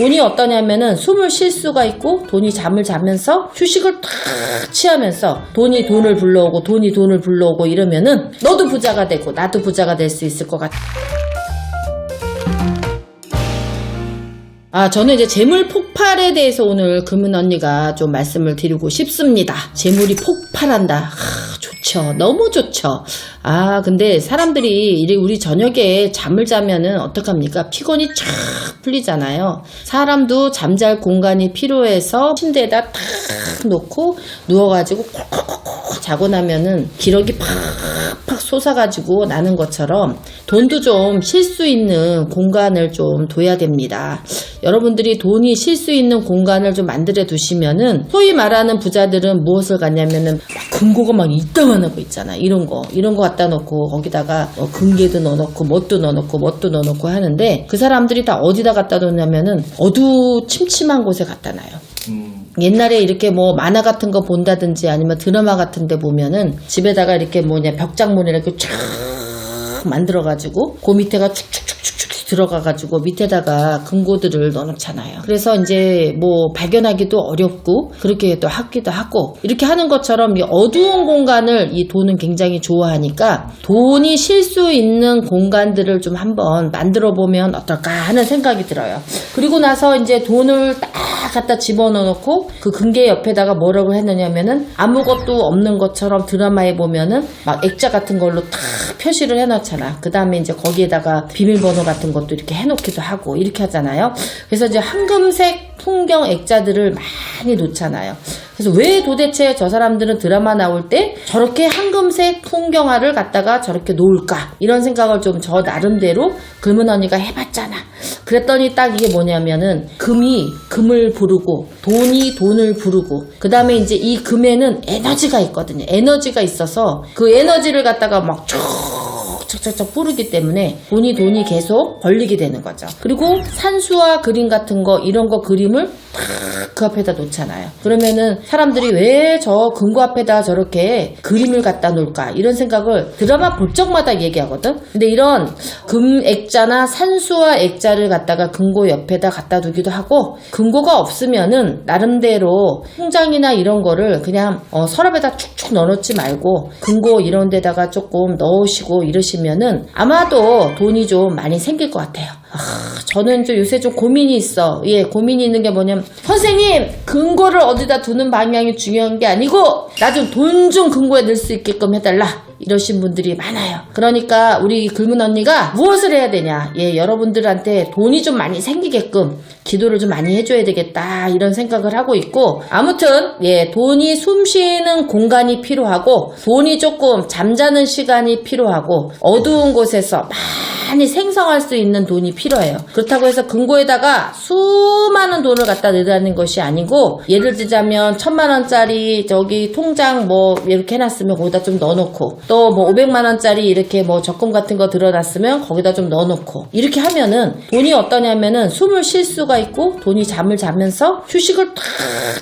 돈이 어떠냐면은 숨을 쉴 수가 있고 돈이 잠을 자면서 휴식을 탁 취하면서 돈이 돈을 불러오고 돈이 돈을 불러오고 이러면은 너도 부자가 되고 나도 부자가 될 수 있을 것 같아. 저는 이제 재물 폭발에 대해서 오늘 금은 언니가 좀 말씀을 드리고 싶습니다. 재물이 폭발한다. 좋죠. 너무 좋죠. 근데 사람들이 우리 저녁에 잠을 자면은 어떡합니까? 피곤이 쫙 풀리잖아요. 사람도 잠잘 공간이 필요해서 침대에다 탁 놓고 누워가지고 콕콕콕 자고 나면은 기력이 팍팍 솟아가지고 나는 것처럼 돈도 좀 쉴 수 있는 공간을 좀 둬야 됩니다. 여러분들이 돈이 쉴 수 있는 공간을 좀 만들어 두시면은 소위 말하는 부자들은 무엇을 갖냐면은 금고가 막 이따만한 거 있잖아. 이런 거 갖다 놓고 거기다가 금괴도 넣어놓고 뭣도 넣어놓고 하는데 그 사람들이 다 어디다 갖다 놓냐면은 침침한 곳에 갖다 놔요. 옛날에 이렇게 뭐 만화 같은 거 본다든지 아니면 드라마 같은 데 보면은 집에다가 이렇게 벽장문에 이렇게 쫙 만들어가지고 그 밑에가 축축축축축 들어가가지고 밑에다가 금고들을 넣어놓잖아요. 그래서 이제 뭐 발견하기도 어렵고 그렇게 또 하기도 하고 이렇게 하는 것처럼 이 어두운 공간을 이 돈은 굉장히 좋아하니까 돈이 쉴 수 있는 공간들을 좀 한번 만들어 보면 어떨까 하는 생각이 들어요. 그리고 나서 이제 돈을 딱 갖다 집어넣고 그 금괴 옆에다가 뭐라고 했느냐면은 아무것도 없는 것처럼 드라마에 보면은 막 액자 같은 걸로 딱 표시를 해놓잖아. 그 다음에 이제 거기에다가 비밀번호 같은 것도 이렇게 해놓기도 하고 이렇게 하잖아요. 그래서 이제 황금색 풍경 액자들을 많이 놓잖아요. 그래서 왜 도대체 저 사람들은 드라마 나올 때 저렇게 황금색 풍경화를 갖다가 저렇게 놓을까? 이런 생각을 좀 저 나름대로 금은 언니가 해봤잖아. 그랬더니 딱 이게 뭐냐면은 금이 금을 부르고 돈이 돈을 부르고 그 다음에 이제 이 금에는 에너지가 있거든요. 에너지가 있어서 그 에너지를 갖다가 막 척척척 뿌르기 때문에 돈이 계속 벌리게 되는 거죠. 그리고 산수와 그림 같은 거 이런 거 그림을 탁 그 앞에다 놓잖아요. 그러면은 사람들이 왜 저 금고 앞에다 저렇게 그림을 갖다 놓을까 이런 생각을 드라마 볼 적마다 얘기하거든. 근데 이런 금 액자나 산수와 액자를 갖다가 금고 옆에다 갖다 두기도 하고 금고가 없으면은 나름대로 통장이나 이런 거를 그냥 서랍에다 축축 넣어놓지 말고 금고 이런 데다가 조금 넣으시고 이러시면은 아마도 돈이 좀 많이 생길 것 같아요. 저는 좀 요새 좀 고민이 있어. 고민이 있는 게 뭐냐면 선생님 금고를 어디다 두는 방향이 중요한 게 아니고 나 좀 돈 좀 금고에 넣을 수 있게끔 해달라 이러신 분들이 많아요. 그러니까 우리 금은 언니가 무엇을 해야 되냐, 여러분들한테 돈이 좀 많이 생기게끔 기도를 좀 많이 해줘야 되겠다 이런 생각을 하고 있고, 아무튼 돈이 숨쉬는 공간이 필요하고 돈이 조금 잠자는 시간이 필요하고 어두운 곳에서 많이 생성할 수 있는 돈이 필요해요. 그렇다고 해서 금고에다가 수많은 돈을 갖다 넣으라는 것이 아니고, 예를 들자면 1000만원짜리 저기 통장 뭐 이렇게 해놨으면 거기다 좀 넣어놓고, 또 뭐 500만원짜리 이렇게 뭐 적금 같은 거 들어놨으면 거기다 좀 넣어놓고, 이렇게 하면은 돈이 어떠냐면은 숨을 쉴 수가 있고 돈이 잠을 자면서 휴식을 탁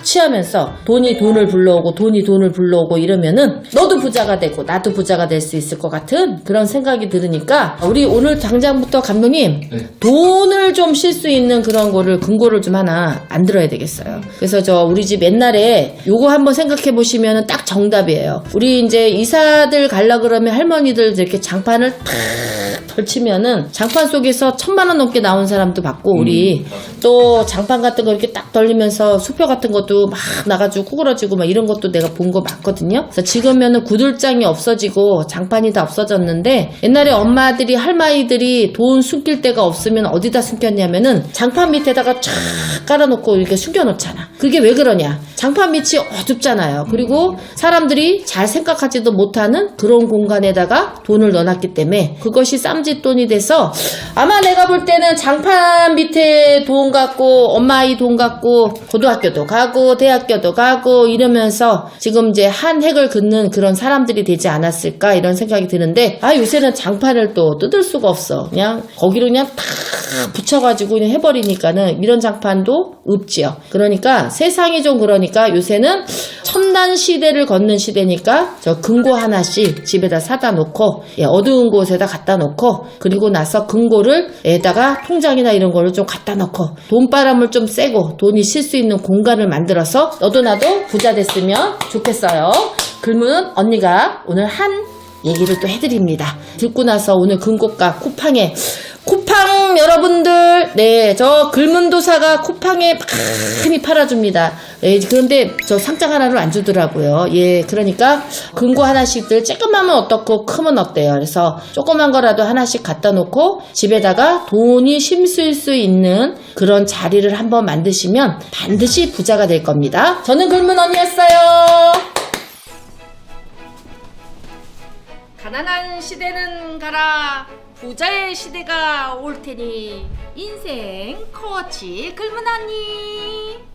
취하면서 돈이 돈을 불러오고 돈이 돈을 불러오고 이러면은 너도 부자가 되고 나도 부자가 될 수 있을 것 같은 그런 생각이 들으니까, 우리 오늘 당장부터 감독님 돈을 좀 쉴 수 있는 그런 거를 금고를 좀 하나 만들어야 되겠어요. 그래서 우리 집 옛날에 요거 한번 생각해 보시면은 딱 정답이에요. 우리 이제 이사들 갈라 그러면 할머니들 이렇게 장판을 탁 펼치면은 장판 속에서 1000만원 넘게 나온 사람도 봤고, 우리 또 장판 같은 거 이렇게 딱 돌리면서 수표 같은 것도 막 나가지고 구부러지고 막 이런 것도 내가 본 거 많거든요. 그래서 지금면은 구들장이 없어지고 장판이 다 없어졌는데, 옛날에 엄마들이 할머니들이 돈 숨길 데가 없으면 어디다 숨겼냐면은 장판 밑에다가 쫙 깔아놓고 이렇게 숨겨놓잖아. 그게 왜 그러냐, 장판 밑이 어둡잖아요. 그리고 사람들이 잘 생각하지도 못하는 그런 공간에다가 돈을 넣어놨기 때문에 그것이 쌈짓돈이 돼서, 아마 내가 볼 때는 장판 밑에 돈 갖고 엄마 아이 돈 갖고 고등학교도 가고 대학교도 가고 이러면서 지금 이제 한 획을 긋는 그런 사람들이 되지 않았을까 이런 생각이 드는데, 요새는 장판을 또 뜯을 수가 없어. 그냥 거기로 그냥 탁 붙여가지고 그냥 해버리니까는 이런 장판도 없지요. 그러니까 세상이 좀 그러니까 그러니까 요새는 첨단 시대를 걷는 시대니까 저 금고 하나씩 집에다 사다 놓고 어두운 곳에다 갖다 놓고 그리고 나서 금고를 에다가 통장이나 이런 거를 좀 갖다 놓고 돈바람을 좀 쐬고 돈이 쉴 수 있는 공간을 만들어서 너도 나도 부자 됐으면 좋겠어요. 그러면 언니가 오늘 한 얘기를 또 해드립니다. 듣고 나서 오늘 금고가 쿠팡 여러분들, 네, 저 글문도사가 쿠팡에 많이 팔아줍니다. 예, 그런데 저 상장 하나를 안 주더라고요. 예, 그러니까 금고 하나씩들 조그마면 어떻고 크면 어때요. 그래서 조그만 거라도 하나씩 갖다 놓고 집에다가 돈이 쉼쓸 수 있는 그런 자리를 한번 만드시면 반드시 부자가 될 겁니다. 저는 글문 언니였어요. 가난한 시대는 가라. 부자의 시대가 올 테니 인생 코치 글문 언니.